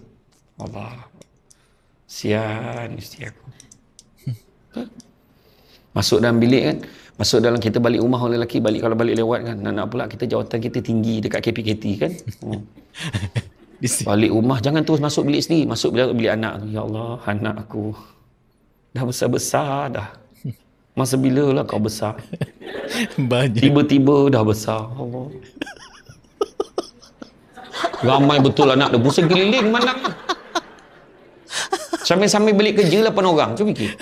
Allah. Sian isteri aku. Masuk dalam bilik kan, masuk dalam, kita balik rumah orang lelaki, kalau balik lewat kan, nak pula kita jawatan kita tinggi dekat KPKT kan. Balik rumah jangan terus masuk bilik sendiri, masuk bilik anak tu. Ya Allah, anak aku dah besar-besar dah. Masa bila lah kau besar? Banyak. Tiba-tiba dah besar. Allah. Ramai betul anak dia, pusing keliling mana. Sambil-sambil balik kerja 8 orang, cuba fikir.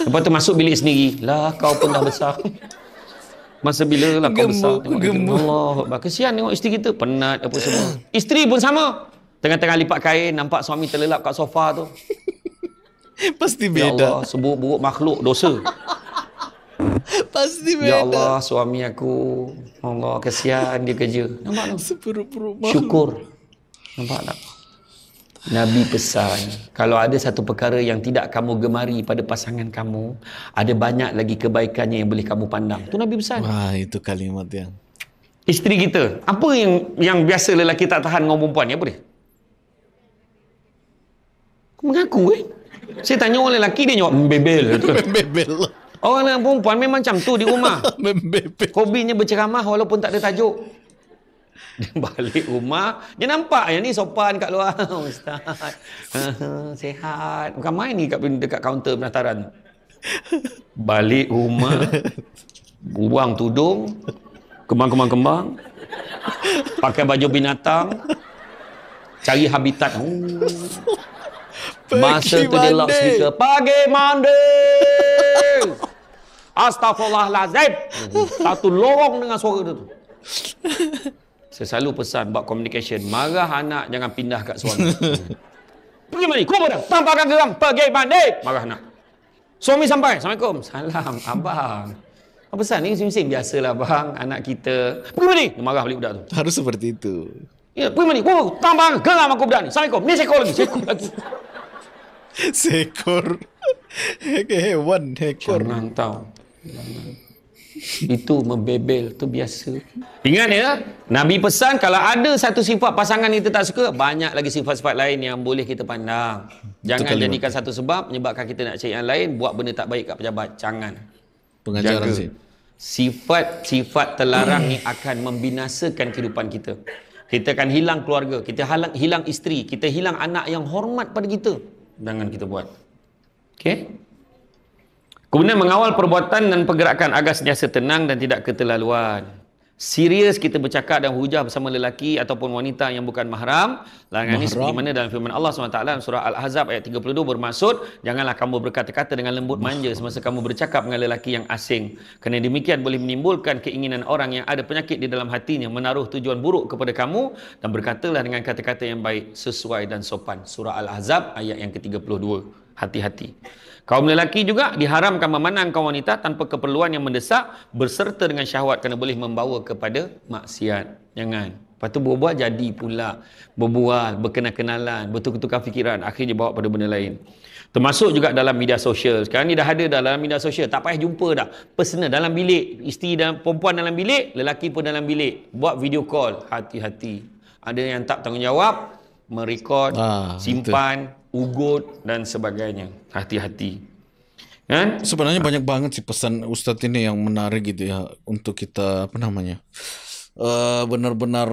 Lepas tu masuk bilik sendiri. Lah, kau pun dah besar. Masa bila lah kau besar. Allah, kesian tengok isteri kita. Penat apa semua. Isteri pun sama. Tengah-tengah lipat kain, nampak suami terlelap kat sofa tu. Pasti Ya beda. Allah, seburuk-buruk makhluk dosa. Pasti beda. Ya Allah, suami aku. Allah, kesian dia kerja. Nampak tak? Seburuk-buruk makhluk. Syukur. Nampak tak? Nabi pesan, kalau ada satu perkara yang tidak kamu gemari pada pasangan kamu, ada banyak lagi kebaikannya yang boleh kamu pandang. Itu Nabi pesan. Wah, itu kalimat yang... Isteri kita, apa yang biasa lelaki tak tahan dengan perempuan ni, apa dia? Mengaku Saya tanya orang lelaki, dia jawab membebel. Membebel. Orang dengan perempuan memang macam tu di rumah. Membebel. Hobinya berceramah walaupun tak ada tajuk. Dia balik rumah, dia nampak yang ni sopan kat luar. Ustaz, sihat. Bukan main ni dekat kaunter pendaftaran. Balik rumah, buang tudung, kembang-kembang, pakai baju binatang, cari habitat. Masa tu dia lock speaker. Pagi Monday. Astaghfirullahalazim. Satu lorong dengan suara dia tu. Saya selalu pesan buat communication. Marah anak jangan pindah kat suami. Pergi mandi. Kau dah. Tampakkan geram. Pergi mandi. Marah anak. Suami sampai. Assalamualaikum. Salam abang. Apa pesan ni? Sim-sim. Biasalah bang. Anak kita. Pergi mandi. Dia marah balik budak tu. Harus seperti itu. Ya, pergi mandi. Kau tampakkan geram aku budak ni. Assalamualaikum. Ni sekor lagi. Sekor lagi. Seekor hewan, ekor. Jangan tahu. Itu membebel tu biasa. Ingat ya, Nabi pesan kalau ada satu sifat pasangan kita tak suka, banyak lagi sifat-sifat lain yang boleh kita pandang. Jangan jadikan satu sebab menyebabkan kita nak cari yang lain, buat benda tak baik kat pejabat. Jangan. Pengajaran Jaga. sih. Sifat-sifat terlarang ni akan membinasakan kehidupan kita. Kita akan hilang keluarga, kita hilang isteri, kita hilang anak yang hormat pada kita. Jangan kita buat. Okey? Kemudian mengawal perbuatan dan pergerakan agar sentiasa tenang dan tidak keterlaluan. Serius kita bercakap dan hujah bersama lelaki ataupun wanita yang bukan mahram. Larangan ini seperti mana dalam firman Allah SWT dalam surah Al-Ahzab ayat 32 bermaksud, janganlah kamu berkata-kata dengan lembut manja semasa kamu bercakap dengan lelaki yang asing. Kerana demikian boleh menimbulkan keinginan orang yang ada penyakit di dalam hatinya menaruh tujuan buruk kepada kamu, dan berkatalah dengan kata-kata yang baik, sesuai dan sopan. Surah Al-Ahzab ayat yang ke-32. Hati-hati. Kaum lelaki juga diharamkan memandang kaum wanita tanpa keperluan yang mendesak berserta dengan syahwat kerana boleh membawa kepada maksiat. Jangan. Lepas tu berbual jadi pula. Berbual, berkenal-kenalan, bertukar-tukar fikiran, akhirnya bawa pada benda lain. Termasuk juga dalam media sosial. Sekarang ni dah ada dalam media sosial. Tak payah jumpa dah. Personal dalam bilik. Isteri dan perempuan dalam bilik, lelaki pun dalam bilik. Buat video call. Hati-hati. Ada yang tak tanggungjawab, merekod, simpan, ugut dan sebagainya. Hati-hati. Kan? Sebenarnya banyak banget sih pesan Ustadz ini yang menarik gitu ya untuk kita benar-benar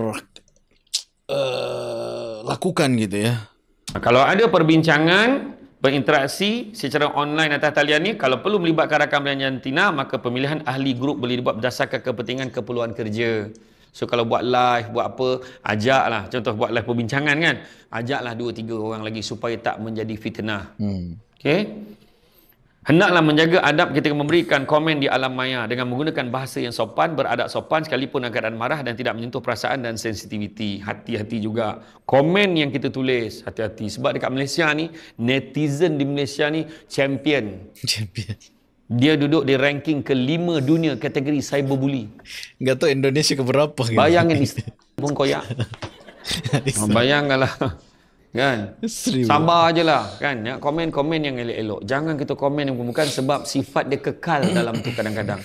lakukan gitu ya. Kalau ada perbincangan, berinteraksi secara online atas talian ni, kalau perlu melibatkan rakan jantina, maka pemilihan ahli grup boleh dibuat berdasarkan kepentingan keperluan kerja. So kalau buat live, buat apa, ajaklah. Contoh buat live perbincangan kan, ajaklah 2-3 orang lagi supaya tak menjadi fitnah. Okey. Hendaklah menjaga adab ketika memberikan komen di alam maya dengan menggunakan bahasa yang sopan, beradab sopan sekalipun dalam keadaan marah dan tidak menyentuh perasaan dan sensitiviti. Hati-hati juga. Komen yang kita tulis, hati-hati. Sebab dekat Malaysia ni, netizen di Malaysia ni champion. Dia duduk di ranking ke-5 dunia kategori cyberbully. Nggak tahu Indonesia keberapa gitu. Bayangin pun koyak. Bayangkanlah. Kan? Sabar je lah. Kan? Ya, komen-komen yang elok-elok. Jangan kita komen yang bukan, sebab sifat dia kekal dalam tu kadang-kadang.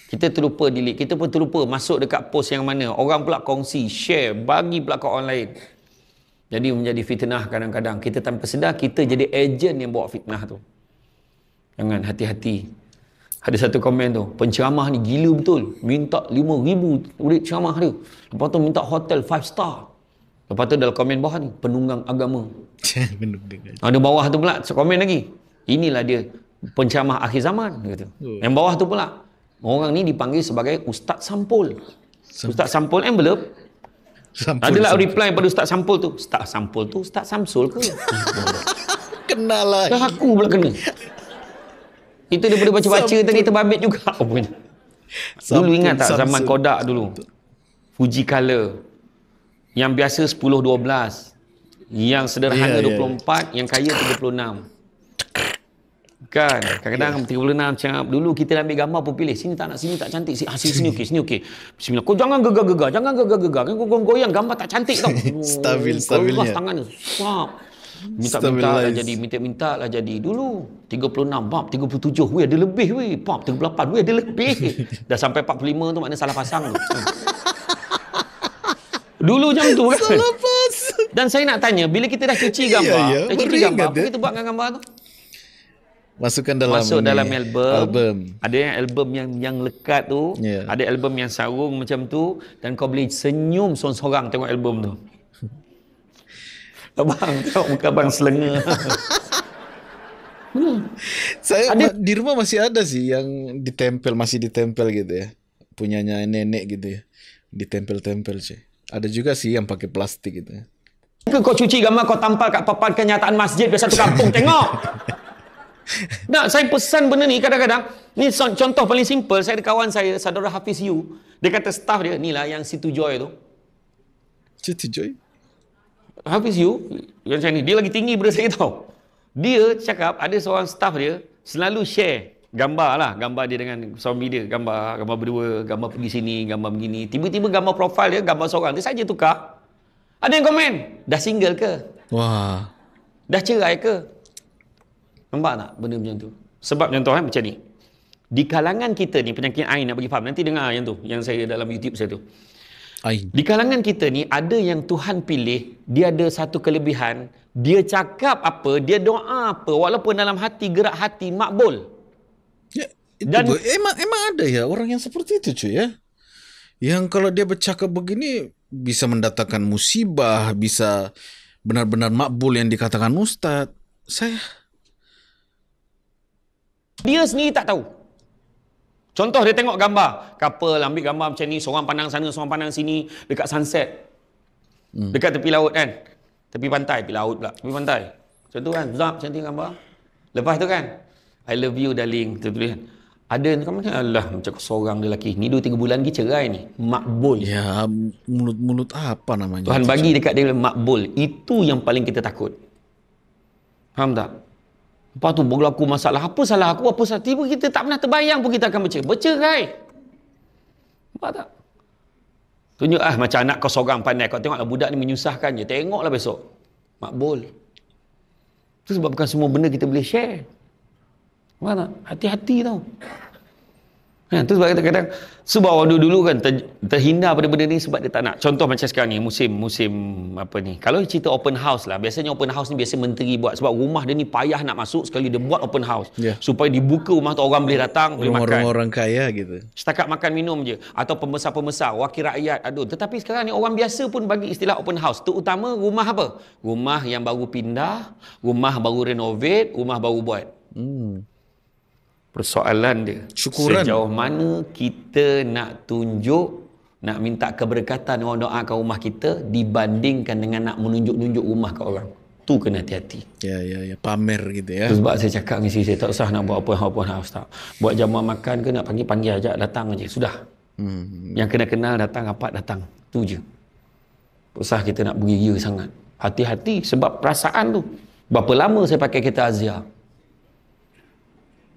Kita terlupa delete. Kita pun terlupa masuk dekat post yang mana. Orang pula kongsi, share, bagi pula kat orang lain. Jadi menjadi fitnah kadang-kadang. Kita tanpa sedar, kita jadi ejen yang bawa fitnah tu. Jangan, hati-hati. Ada satu komen tu, penceramah ni gila betul. Minta 5,000 duit ceramah dia. Lepas tu minta hotel 5 star. Lepas tu dalam komen bawah ni, penunggang agama. Ada bawah tu pula komen lagi. Inilah dia penceramah akhir zaman. Gitu. Yang bawah tu pula, orang ni dipanggil sebagai Ustaz Sampul. Ustaz Sampul envelope. Adalah reply pada Ustaz Sampul tu. Ustaz Sampul tu Ustaz Samsul ke? Kenal lah. Dah aku pula kena. Itu daripada baca-baca tadi terbabit juga. Dulu ingat tak zaman Kodak dulu? Fuji Color. Yang biasa 10-12. Yang sederhana 24, yang kaya 36. Kan? Kadang-kadang 36 macam dulu kita ambil gambar pun pilih. Sini tak nak, sini tak cantik. Sini okey, sini okey. Bismillah. Kau jangan gegar-gegar, jangan gegar-gegar. Kau goyang gambar tak cantik tau. Stabilnya. Keras tangan tu. Minta-minta lah jadi, minta-minta lah jadi. Dulu 36, bab 37, weh ada lebih weh. Bab 38, weh ada lebih. Dah sampai 45 tu maknanya salah pasang tu. Dulu macam tu kan. Salah pasang. Dan saya nak tanya, bila kita dah cuci gambar, dah cuci gambar, apa kita buat dengan gambar tu? Masuk dalam album. Ada yang album yang lekat tu, ada album yang sarung macam tu, dan kau boleh senyum sorang-sorang tengok album tu. Abang, tengok muka abang selenga. Saya di rumah masih ada sih yang masih ditempel gitu ya. Punyanya nenek gitu ya. Ditempel-tempel sih. Ada juga sih yang pakai plastik gitu ya. Ke kau cuci gambar kau tampal kat papan kenyataan masjid biasa satu kampung tengok. Nak saya pesan benda ni kadang-kadang ni contoh paling simple. Saya ada kawan saya saudara Hafiz Yu, dia kata staff dia ni lah yang Situ Joy tu. Situ Joy. Hafiz Yu yang macam ni dia lagi tinggi daripada saya tau. Dia cakap ada seorang staff dia selalu share gambar dia dengan suami dia, gambar berdua, gambar pergi sini, gambar begini. Tiba-tiba gambar profil dia, gambar seorang dia saja tukar. Ada yang komen, dah single ke? Wah. Dah cerai ke? Nampak tak benda macam tu? Sebab contoh macam ni. Di kalangan kita ni, penyakit Ain nak bagi faham. Nanti dengar yang tu, yang saya dalam YouTube saya tu. Ain. Di kalangan kita ni, ada yang Tuhan pilih, dia ada satu kelebihan, dia cakap apa, dia doa apa, walaupun dalam hati, gerak hati, makbul. Ya, itu Dan emang ada ya orang yang seperti itu cuy ya. Yang kalau dia bercakap begini bisa mendatangkan musibah, bisa benar-benar makbul yang dikatakan ustaz. Dia sendiri tak tahu. Contoh dia tengok gambar, couple ambil gambar macam ni, seorang pandang sana, seorang pandang sini, dekat sunset. Dekat tepi laut kan. Tepi pantai, tepi laut pula. Tepi pantai. Macam tu kan, zap cantik gambar. Lepas tu kan, I love you darling, tulis kan. Ada yang macam alah macam seorang dia lelaki. Ni 2-3 bulan lagi cerai ni. Makbul. Ya, mulut-mulut apa namanya? Tuhan bagi dekat dia makbul. Itu yang paling kita takut. Faham tak? Lepas tu berlaku masalah. Apa salah aku? Apa salah? Tiba kita tak pernah terbayang pun kita akan bercerai. Nampak tak? Tunjuk macam anak kau seorang pandai. Kau tengoklah budak ni menyusahkan je. Tengoklah besok. Makbul. Itu sebab bukan semua benda kita boleh share. Faham tak? Hati-hati tau. Itu sebab kadang-kadang sebab dulu kan terhindar pada benda ni sebab dia tak nak. Contoh macam sekarang ni musim apa ni. Kalau cerita open house lah, biasanya open house ni biasa menteri buat sebab rumah dia ni payah nak masuk sekali dia buat open house. Supaya dibuka rumah tu orang boleh datang, boleh makan. Orang kaya gitu. Setakat makan minum je atau pembesar-pembesar, wakil rakyat aduh. Tetapi sekarang ni orang biasa pun bagi istilah open house. Terutama rumah apa? Rumah yang baru pindah, rumah baru renovate, rumah baru buat. Persoalan dia, syukuran. Sejauh mana kita nak tunjuk, nak minta keberkatan orang doakan rumah kita dibandingkan dengan nak menunjuk-nunjuk rumah ke orang. Tu kena hati-hati. Ya, pamer gitu ya. Sebab saya cakap dengan isteri saya, tak usah nak buat open house tak. Buat jamuan makan ke nak panggil ajak datang aja sudah. Yang kena kenal datang, rapat datang. Tu je. Tak usah kita nak beria sangat. Hati-hati sebab perasaan tu. Berapa lama saya pakai kereta Azia?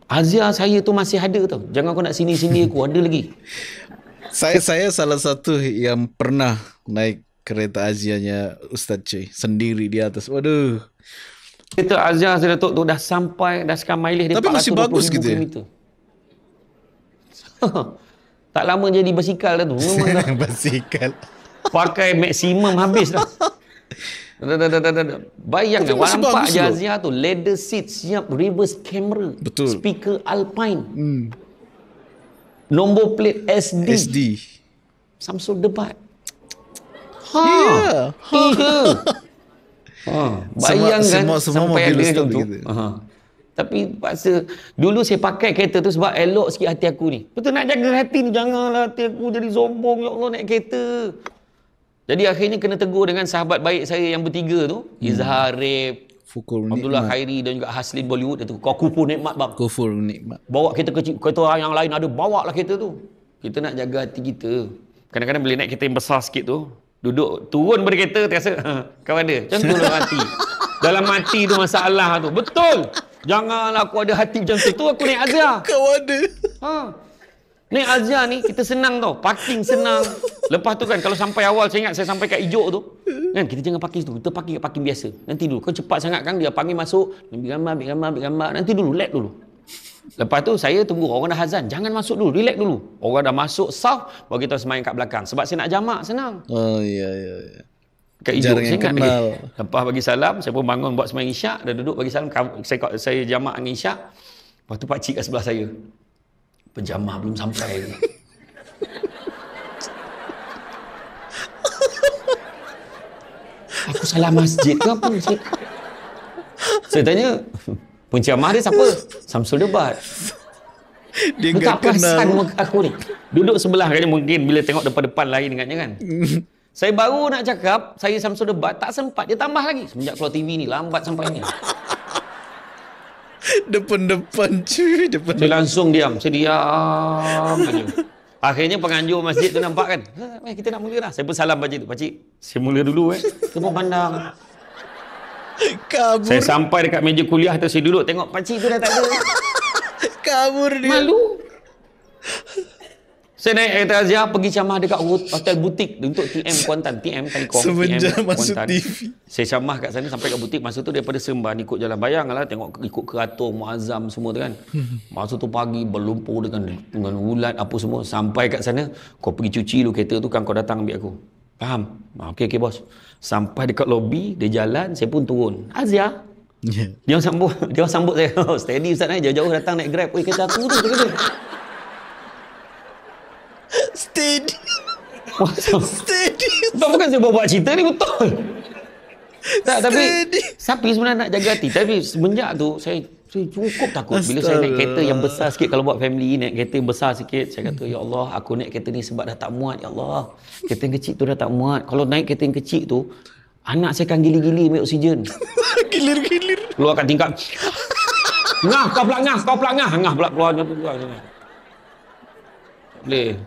Azia saya tu masih ada tau. Jangan kau nak sini-sini aku ada lagi. Saya salah satu yang pernah naik kereta Azianya Ustaz Cuy sendiri di atas. Waduh. Kereta Azia saya Datuk tu dah sampai, dah sekarang mileage dia 420,000 tapi masih bagus gitu ya? Tak lama jadi basikal dah tu. Memang dah basikal. pakai maksimum habis dah. Bayangkan nampak je Azia tu leather seat siap, reverse camera. Betul. Speaker Alpine. Nombor plate SD. Samsung Debat. Iya. Bayangkan semua sampai mobil ada tu. gitu. Tapi paksa dulu saya pakai kereta tu sebab elok sikit hati aku ni. Betul nak jaga hati ni, janganlah hati aku jadi sombong ya Allah naik kereta. Jadi akhirnya kena tegur dengan sahabat baik saya yang bertiga tu, Izhar Rip, Abdullah Khairi dan juga Haslin Bollywood tu. Kau kufur nikmat bang. Kufur nikmat. Bawa kereta kecil, kereta yang lain ada, bawa lah kereta tu. Kita nak jaga hati kita. Kadang-kadang boleh naik kereta yang besar sikit tu, duduk turun dari kereta terasa kau ada. Macam tu dalam hati. Dalam hati tu masalah tu. Betul. Janganlah aku ada hati macam tu. Tu aku naik Azia. Kau ada. Naik Azia ni kita senang tau. Parking senang. Lepas tu kan kalau sampai awal saya ingat saya sampai kat Ijuk tu. Kan kita jangan parking situ. Kita parking kat parking biasa. Nanti dulu kau cepat sangat kan dia panggil masuk, ambil gambar. Nanti dulu let dulu. Lepas tu saya tunggu orang dah azan. Jangan masuk dulu, relax dulu. Orang dah masuk saf baru kita semayang kat belakang. Sebab saya nak jamak senang. Oh ya. Kat Ijuk saya ingat lagi. Lepas bagi salam, saya pun bangun buat semayang isyak, dah duduk bagi salam, saya jamak dengan isyak. Lepas tu pakcik kat sebelah saya. Penjamah belum sampai. Aku salah masjid ke apa? Saya tanya, penjamah dia siapa? Samsul Debat. Dia tak perasan muka aku ni. Duduk sebelah kan mungkin bila tengok depan-depan lain dengannya kan. Saya baru nak cakap, saya Samsul debat, tak sempat. Dia tambah lagi. Semenjak keluar TV ni, lambat sampainya. Depan-depan cuy. Saya langsung diam. Saya diam aja. Akhirnya penganjur masjid tu nampak kan. Kita nak mula dah. Saya pun salam pakcik tu. Pakcik, saya mula dulu Dia pun pandang. Kabur. Saya sampai dekat meja kuliah tu, saya duduk tengok pakcik tu dah tak ada. Kabur dia. Malu. Saya naik kereta Azia pergi camah dekat hotel butik untuk TM Kuantan, TM Telekom. Semenjak TM masuk Kuantan. TV. Saya camah kat sana sampai kat butik. Masa tu daripada Seremban ikut jalan bayang lah, tengok ikut Keratung, Muazzam semua tu kan. Masa tu pagi berlumpur dengan ulat apa semua. Sampai kat sana, kau pergi cuci dulu kereta tu kan, kau datang ambil aku. Faham? Okey bos. Sampai dekat lobi, dia jalan, saya pun turun. Azia. Yeah. Dia sambut saya. Oh, steady ustaz jauh-jauh datang naik Grab. Kereta aku tu kata. Steady. Steady. Betul bukan saya buat cerita ni betul. Tak, tapi sapi sebenarnya nak jaga hati. Tapi semenjak tu saya cukup takut bila saya naik kereta yang besar sikit. Kalau buat family naik kereta yang besar sikit, saya kata ya Allah, aku naik kereta ni sebab dah tak muat ya Allah. Kereta yang kecil tu dah tak muat. Kalau naik kereta yang kecil tu, anak saya akan gili-gili ambil oksigen. Gilir-gilir. Keluar kat tingkap. Ngah, kau pula ngah. Ngah pula keluar. Boleh.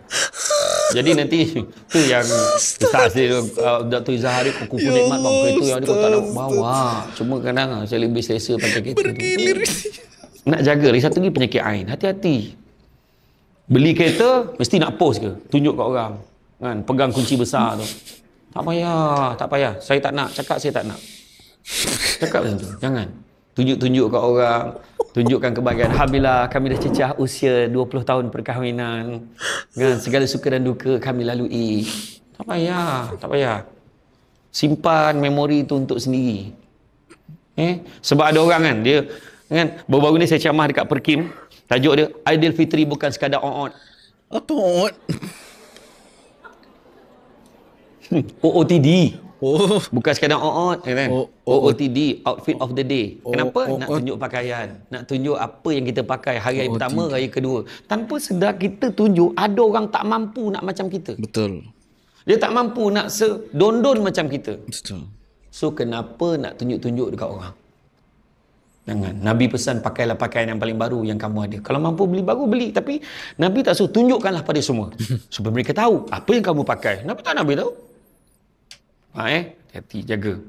Jadi nanti tu yang Ustaz dia Dr. Izahari kuku nikmat bang. Kereta yang dia kau tak nak bawa. Cuma kadang saya lebih selesa pakai kereta. Bergilir. Nak jaga. Lagi satu lagi penyakit ain. Hati-hati. Beli kereta mesti nak post ke? Tunjuk kat orang. Kan? Pegang kunci besar tu. Tak payah. Saya tak nak. Cakap saya tak nak. Cakap macam tu. Jangan. Tunjuk-tunjuk kat orang. Tunjukkan kebahagiaan. Alhamdulillah kami dah cecah usia 20 tahun perkahwinan. Kan? Segala suka dan duka kami lalui. Tak payah. Simpan memori itu untuk sendiri. Sebab ada orang kan, dia kan, baru-baru ni saya ceramah dekat Perkim. Tajuk dia, Aidilfitri bukan sekadar on-on. Apa on? OOTD. Oh. Bukan sekadar on-on kan? OOTD, outfit of the day. Kenapa? Nak tunjuk pakaian. Nak tunjuk apa yang kita pakai hari pertama, hari kedua. Tanpa sedar kita tunjuk, ada orang tak mampu nak macam kita. Betul. Dia tak mampu nak sedondon macam kita. Betul. So kenapa nak tunjuk-tunjuk dekat orang? Jangan. Nabi pesan pakailah pakaian yang paling baru yang kamu ada. Kalau mampu beli baru, beli. Tapi Nabi tak suruh tunjukkanlah pada semua. Supaya mereka tahu apa yang kamu pakai. Kenapa tak Nabi tahu? Hati-hati, jaga.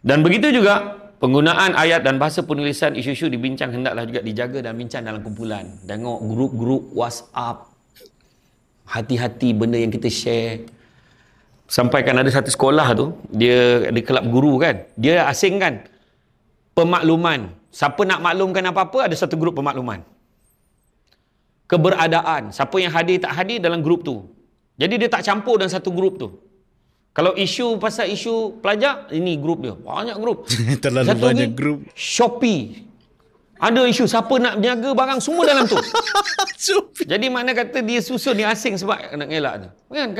Dan begitu juga penggunaan ayat dan bahasa penulisan isu-isu dibincang hendaklah juga dijaga dan bincang dalam kumpulan. Tengok grup-grup WhatsApp. Hati-hati benda yang kita share. Sampaikan ada satu sekolah tu, dia di kelab guru kan. Dia asingkan pemakluman. Siapa nak maklumkan apa-apa, ada satu grup pemakluman. Keberadaan. Siapa yang hadir tak hadir dalam grup tu. Jadi dia tak campur dalam satu grup tu. Kalau isu pasal isu pelajar, ini grup dia. Banyak grup. Terlalu satu banyak lagi, grup. Shopee. Ada isu siapa nak jaga barang semua dalam tu. Shopee. Jadi mana kata dia susun, dia asing sebab nak ngelak tu. Kan?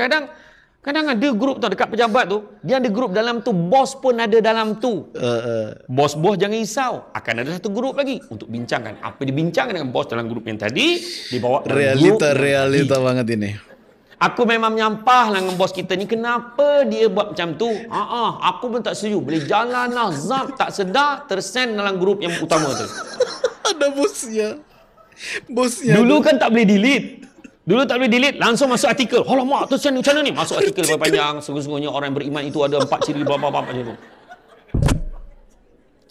Kadang ada grup tu dekat pejabat tu, dia ada grup dalam tu, bos pun ada dalam tu. Bos-bos jangan risau, akan ada satu grup lagi untuk bincangkan apa dibincangkan dengan bos dalam grup yang tadi, dibawa dalam realita banget ini. Aku memang menyampah lah dengan bos kita ni. Kenapa dia buat macam tu? Aku pun tak setuju. Boleh jalan lah. Zap. Tak sedar. Tersend dalam grup yang utama tu. Ada bosnya. Dulu kan tak boleh delete. Langsung masuk artikel. Alamak, tersend macam mana ni? Masuk artikel panjang. Sungguh-sungguhnya orang yang beriman itu ada 4 ciri. Macam tu.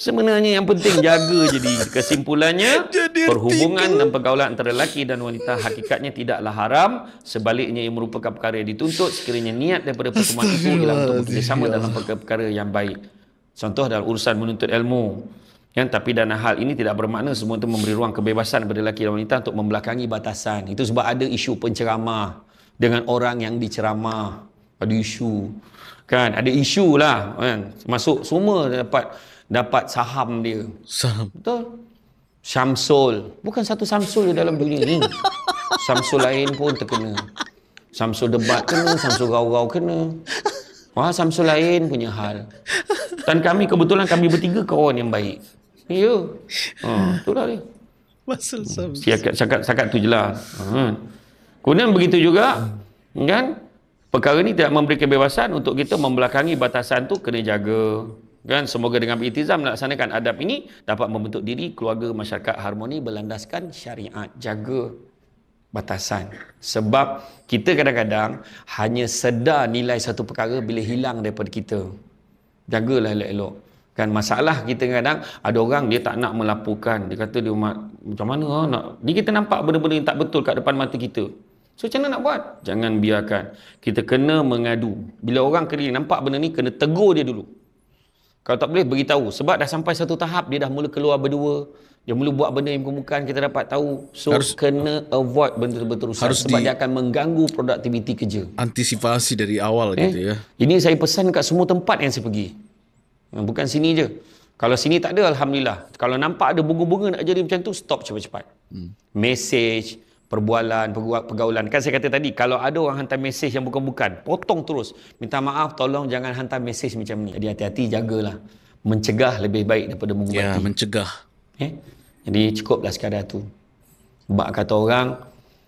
Sebenarnya yang penting jaga jadi. Kesimpulannya, perhubungan dan pergaulan antara lelaki dan wanita hakikatnya tidaklah haram. Sebaliknya ia merupakan perkara yang dituntut sekiranya niat daripada pertemuan itu ialah untuk bekerjasama dalam perkara-perkara yang baik. Contoh dalam urusan menuntut ilmu. Tapi dalam hal ini tidak bermakna semua itu memberi ruang kebebasan kepada lelaki dan wanita untuk membelakangi batasan. Itu sebab ada isu penceramah dengan orang yang diceramah. Ada isu. Kan? Ada isu lah. Kan? Masuk semua dapat saham dia. Saham. Betul. Syamsul. Bukan satu Samsul dalam dunia ni. Samsul lain pun terkena. Samsul debat kena, Samsul rau-rau kena. Samsul lain punya hal. Dan kebetulan kami bertiga kawan yang baik. Ya. Itulah dia. Masuk Samsul. Cakap tu je lah. Kemudian begitu juga, kan? Perkara ni tidak memberi kebebasan untuk kita membelakangi batasan tu, kena jaga. Kan, semoga dengan beriltizam melaksanakan adab ini dapat membentuk diri keluarga masyarakat harmoni berlandaskan syariat. Jaga batasan. Sebab kita kadang-kadang hanya sedar nilai satu perkara bila hilang daripada kita. Jagalah elok-elok. Kan, masalah kita kadang ada orang dia tak nak melaporkan. Dia kata dia macam mana nak. Ni kita nampak benda-benda yang tak betul kat depan mata kita. So macam mana nak buat? Jangan biarkan. Kita kena mengadu. Bila orang kena nampak benda ni, kena tegur dia dulu. Kalau tak boleh, beritahu. Sebab dah sampai satu tahap, dia dah mula keluar berdua. Dia mula buat benda yang bukan, kita dapat tahu. So kena avoid benda berterusan. Sebab dia akan mengganggu produktiviti kerja. Antisipasi dari awal gitu ya. Ini saya pesan kat semua tempat yang saya pergi. Bukan sini je. Kalau sini tak ada, Alhamdulillah. Kalau nampak ada bunga-bunga nak jadi macam tu, stop cepat-cepat. Message, perbualan, pergaulan. Kan saya kata tadi, kalau ada orang hantar mesej yang bukan-bukan, potong terus. Minta maaf, tolong jangan hantar mesej macam ni. Jadi hati-hati, jagalah. Mencegah lebih baik daripada mengubati. Ya, mencegah. Jadi cukuplah sekadar tu. Sebab kata orang,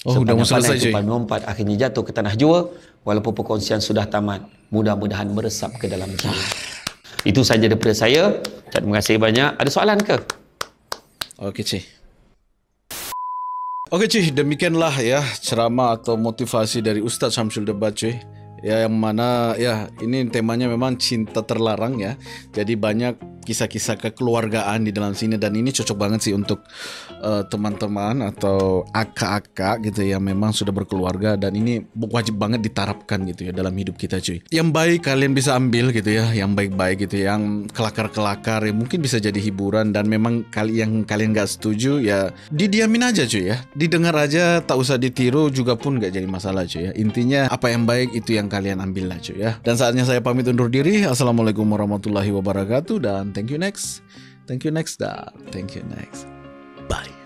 dah mau selesai je. Melompat akhirnya jatuh ke tanah jua. Walaupun perkongsian sudah tamat, mudah-mudahan meresap ke dalam jiwa. Itu saja daripada saya. Terima kasih banyak. Ada soalan ke? Okey, Cik. Okey, Cik, demikianlah ya ceramah atau motivasi dari Ustaz Syamsul Debat, cuy. Ya, yang mana ya ini temanya memang cinta terlarang ya. Jadi banyak kisah-kisah kekeluargaan di dalam sini dan ini cocok banget sih untuk teman-teman atau akak-akak gitu yang memang sudah berkeluarga dan ini wajib banget diterapkan gitu ya dalam hidup kita, cuy. Yang baik kalian bisa ambil gitu ya, yang baik-baik gitu, yang kelakar-kelakar ya mungkin bisa jadi hiburan dan memang yang kalian gak setuju ya didiamin aja, cuy ya. Didengar aja, tak usah ditiru juga pun gak jadi masalah, cuy ya. Intinya apa yang baik itu yang kalian ambil lah, cuy ya. Dan saatnya saya pamit undur diri. Assalamualaikum warahmatullahi wabarakatuh dan thank you next. Thank you next. Bye.